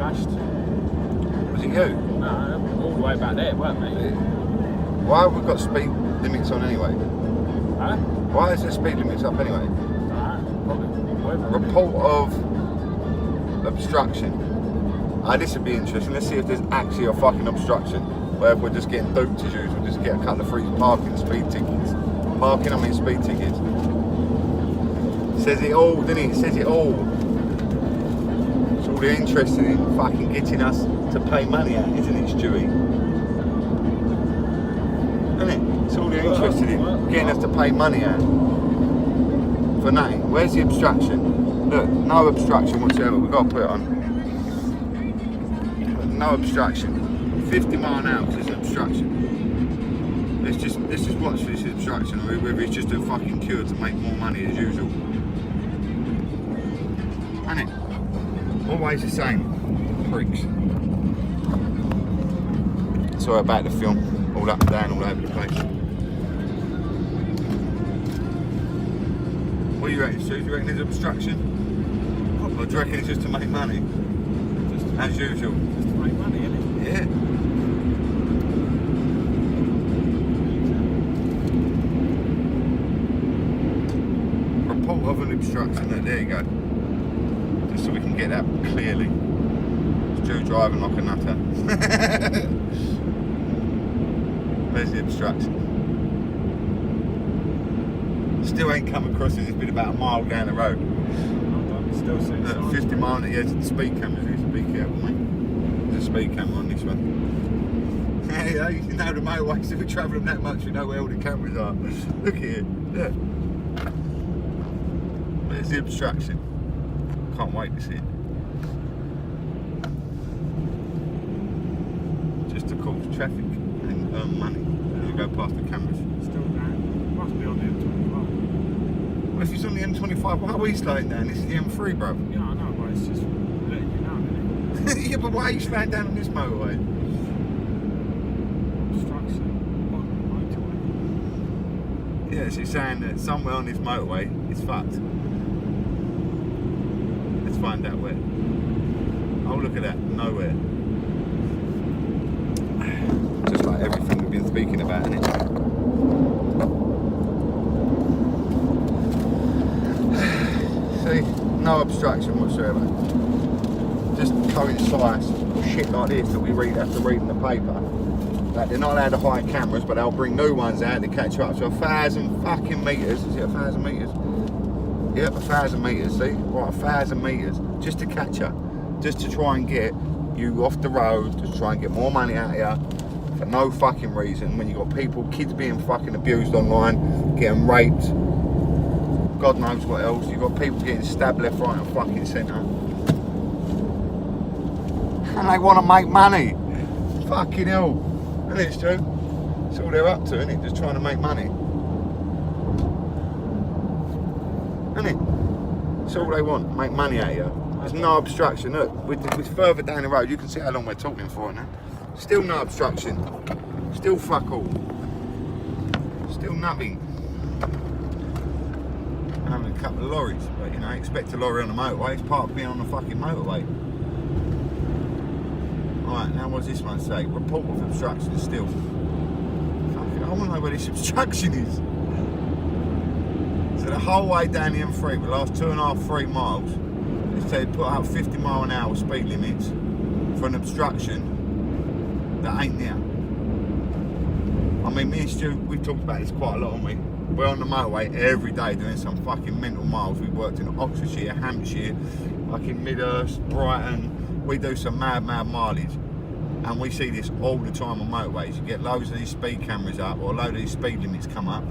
smashed. Was it you? No, all the way back there, weren't we? Why have we got speed limits on anyway? Huh? Why is there speed limits up anyway? Probably weather. Report of obstruction. This would be interesting. Let's see if there's actually a fucking obstruction. Where we're just getting duped as usual, just get a couple of free parking speed tickets. Parking, I mean speed tickets. Says it all, doesn't it? It says it all. It's all they're interested in, fucking getting us to pay money out, isn't it, Stewie? Isn't it? It's all they're interested in, getting us to pay money out. For nothing. Where's the obstruction? Look, no obstruction whatsoever. We've got to put it on. No obstruction. 50 mile an hour is an obstruction. Let's just watch this obstruction, or whether it's just a fucking cure to make more money as usual. Isn't it? Always the same. Pricks. Sorry about the film. All up and down, all over the place. What do you reckon, Stu? Do you reckon there's obstruction? Or do you reckon it's just to make money? As usual. Just to make money, isn't it? Yeah. Report of an obstruction. There you go. Just so we can get that clearly. Stu driving like a nutter. Where's the obstruction? Still ain't come across it. It's been about a mile down the road. Still 50 mile. Yeah, the speed cameras. Be careful, mate. There's a speed camera on this one. Hey, you know the motorways. If we travel them that much, we know where all the cameras are. Look at it. Look. Where's the obstruction? Can't wait to see it. Just to cause traffic and earn money as we go past the cameras. Still down. Must be on the M25. Well, if it's on the M25, why are we slowing down? This is the M3, bro. Yeah, I know, but it's just letting you know, isn't it? Yeah, but why are you slowing down on this motorway? Obstruction on the motorway. Yeah, so you're saying that somewhere on this motorway it's fucked. Let's find out where. Oh, look at that. Nowhere. Just like everything we've been speaking about, innit? See? No obstruction whatsoever. Just coincides with shit like this that we have to read in the paper. Like they're not allowed to hire cameras, but they'll bring new ones out to catch you up. So 1,000 fucking metres. Is it 1,000 metres? Yep, 1,000 metres, see? Right, 1,000 metres. Just to catch you. Just to try and get you off the road. Just try and get more money out of you. For no fucking reason. When you've got people, kids being fucking abused online, getting raped. God knows what else. You've got people getting stabbed left, right and fucking centre. And they want to make money. Fucking hell. Isn't it, Stu? That's all they're up to, isn't it? Just trying to make money. Isn't it? That's all they want, make money out of you. There's no obstruction. Look, we're further down the road. You can see how long we're talking for now. Still no obstruction. Still fuck all. Still nothing. Having a couple of lorries, but you know, expect a lorry on the motorway. It's part of being on the fucking motorway. Right, now what's this one say? Report of obstruction still. Fuck it, I want to know where this obstruction is. So the whole way down the M3, the last 2.5, 3 miles, they said put out 50 mile an hour speed limits for an obstruction that ain't there. I mean, me and Stu, we've talked about this quite a lot, haven't we? We're on the motorway every day doing some fucking mental miles. We worked in Oxfordshire, Hampshire, fucking Midhurst, Brighton. We do some mad mileage, and we see this all the time on motorways. You get loads of these speed cameras up, or a load of these speed limits come up,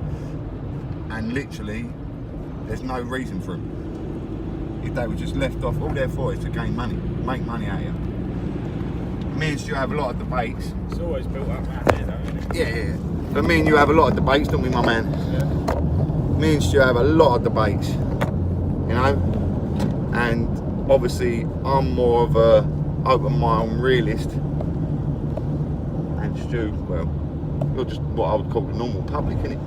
and literally there's no reason for them. If they were just left off, all they're for is to gain money, make money out of you. Me and Stu have a lot of debates. It's always built up out here, though, isn't it? Yeah. But me and you have a lot of debates, don't we, my man? Yeah. Me and Stu have a lot of debates, you know, and obviously I'm more of a open-minded realist, and Stu, well, you're just what I would call the normal public, innit?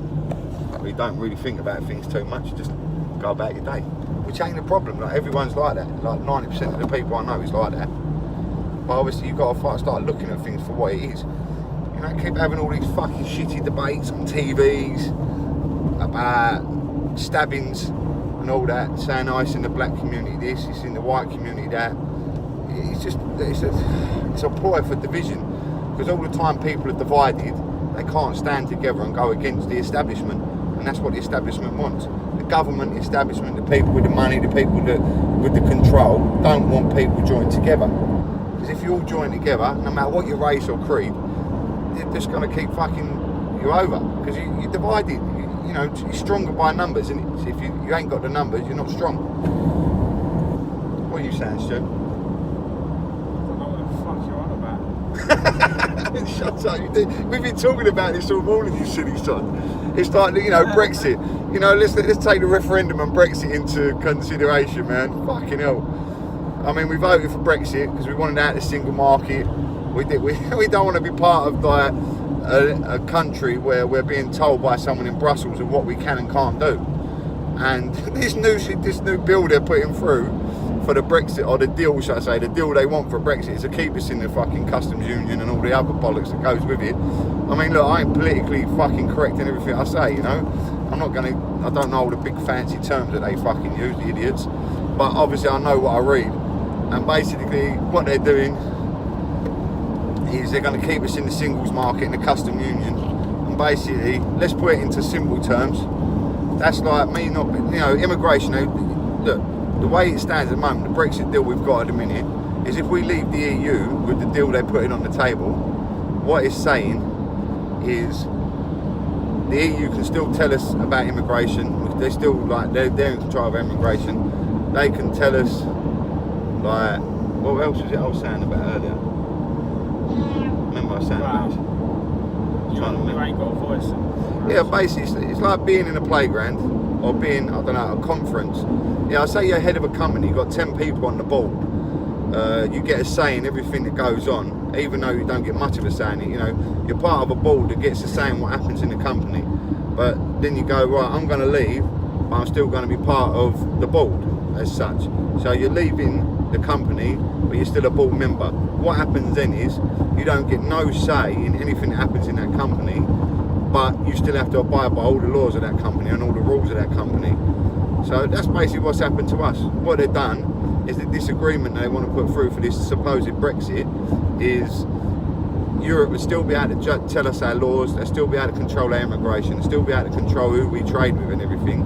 Where you don't really think about things too much, you just go about your day, which ain't a problem. Like everyone's like that. Like 90% of the people I know is like that. But obviously you've got to start looking at things for what it is. You know, keep having all these fucking shitty debates on TVs about stabbings and all that, saying, oh, it's in the black community this, it's in the white community that. It's a ploy for division, because all the time people are divided, they can't stand together and go against the establishment, and that's what the establishment wants. The government, the establishment, the people with the money, the people with the control don't want people joined together. Because if you all join together, no matter what your race or creed, they're just going to keep fucking you over, because you're divided. You know, you're stronger by numbers, and so if you ain't got the numbers, you're not strong. What are you saying, Stu? Shut up, we've been talking about this all morning, you silly son. It's like, you know, Brexit. You know, let's take the referendum and Brexit into consideration, man. Fucking hell. I mean, we voted for Brexit because we wanted out the single market. We don't want to be part of like a country where we're being told by someone in Brussels of what we can and can't do. And this new bill they're putting through for the Brexit, or the deal, should I say, the deal they want for Brexit is to keep us in the fucking customs union and all the other bollocks that goes with it. I mean, look, I ain't politically fucking correct in everything I say, you know. I don't know all the big fancy terms that they fucking use, the idiots. But obviously I know what I read. And basically what they're doing is they're going to keep us in the singles market, in the custom union. And basically, let's put it into simple terms. That's like me not, you know, immigration. Look, the way it stands at the moment, the Brexit deal we've got at the minute, is if we leave the EU with the deal they're putting on the table, what it's saying is the EU can still tell us about immigration. They're still like, they're in control of immigration. They can tell us, like, what else was it I was saying about earlier? Remember I was saying about this? You ain't got a voice. Yeah, basically, it's like being in a playground or being, I don't know, at a conference. Yeah, I say you're head of a company, you've got 10 people on the board. You get a say in everything that goes on, even though you don't get much of a say in it. You know, you're part of a board that gets a say in what happens in the company. But then you go, right, I'm going to leave, but I'm still going to be part of the board as such. So you're leaving the company, but you're still a board member. What happens then is you don't get no say in anything that happens in that company, but you still have to abide by all the laws of that company and all the rules of that company. So that's basically what's happened to us. What they've done is the disagreement they want to put through for this supposed Brexit is Europe would still be able to tell us our laws, they'll still be able to control our immigration, they'll still be able to control who we trade with and everything.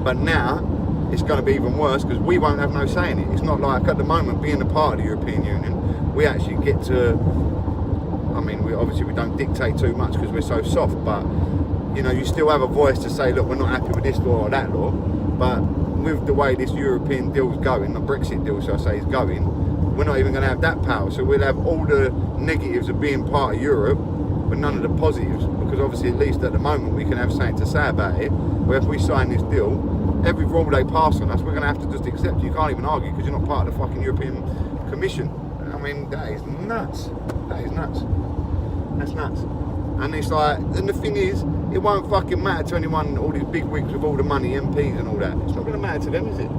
But now it's going to be even worse because we won't have no say in it. It's not like at the moment, being a part of the European Union, we actually get to, I mean, we don't dictate too much because we're so soft, but you know, you still have a voice to say, look, we're not happy with this law or that law. But with the way this European deal is going, the Brexit deal, shall I say, is going, we're not even going to have that power. So we'll have all the negatives of being part of Europe, but none of the positives. Because obviously, at least at the moment, we can have something to say about it. Where if we sign this deal, every rule they pass on us, we're going to have to just accept it. You can't even argue because you're not part of the fucking European Commission. I mean, that is nuts. That is nuts. That's nuts. And it's like, and the thing is, it won't fucking matter to anyone, all these big wigs with all the money, MPs and all that. It's not going to matter to them, is it?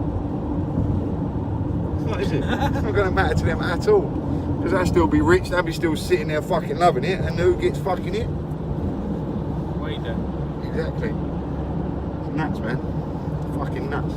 It's not, is it? It's not going to matter to them at all. Because they'll still be rich, they'll be still sitting there fucking loving it, and who gets fucking it? We do. Exactly. It's nuts, man. Fucking nuts.